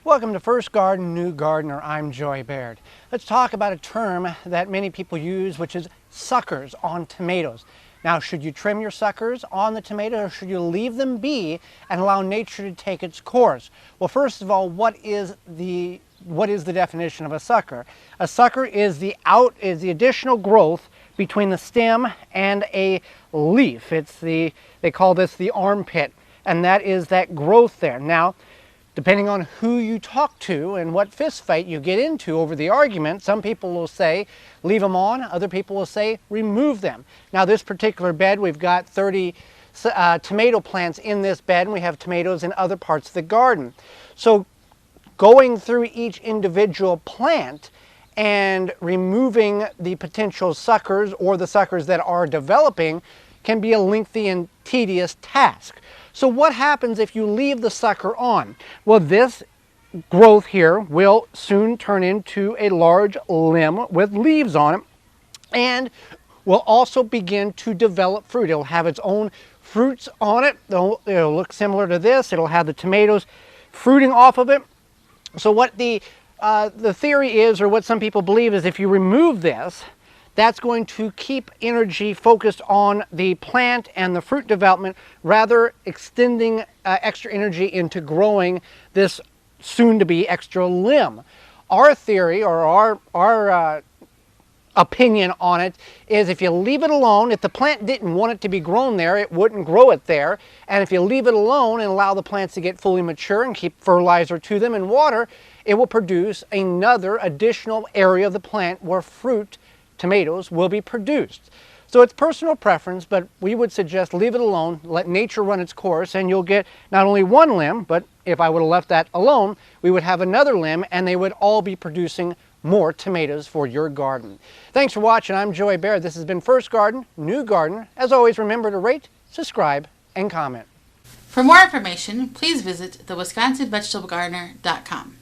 Welcome to First Garden, New Gardener. I'm Joy Baird. Let's talk about a term that many people use, which is suckers on tomatoes. Now, should you trim your suckers on the tomato or should you leave them be and allow nature to take its course? Well, first of all, what is the definition of a sucker? A sucker is the additional growth between the stem and a leaf. They call this the armpit, and that is that growth there. Now, depending on who you talk to and what fist fight you get into over the argument, some people will say leave them on, other people will say remove them. Now, this particular bed, we've got 30 tomato plants in this bed, and we have tomatoes in other parts of the garden. So going through each individual plant and removing the potential suckers or the suckers that are developing can be a lengthy and tedious task. So what happens if you leave the sucker on? Well, this growth here will soon turn into a large limb with leaves on it and will also begin to develop fruit. It'll have its own fruits on it. It'll look similar to this. It'll have the tomatoes fruiting off of it. So what the theory is, or what some people believe, is if you remove this, that's going to keep energy focused on the plant and the fruit development, rather extending extra energy into growing this soon-to-be extra limb. Our theory, or our opinion on it, is if you leave it alone, if the plant didn't want it to be grown there, it wouldn't grow it there. And if you leave it alone and allow the plants to get fully mature and keep fertilizer to them and water, it will produce another additional area of the plant where fruit, tomatoes, will be produced. So it's personal preference, but we would suggest leave it alone, let nature run its course, and you'll get not only one limb, but if I would have left that alone, we would have another limb, and they would all be producing more tomatoes for your garden. Thanks for watching. I'm Joy Baird. This has been First Garden, New Gardener. As always, remember to rate, subscribe, and comment. For more information, please visit thewisconsinvegetablegardener.com.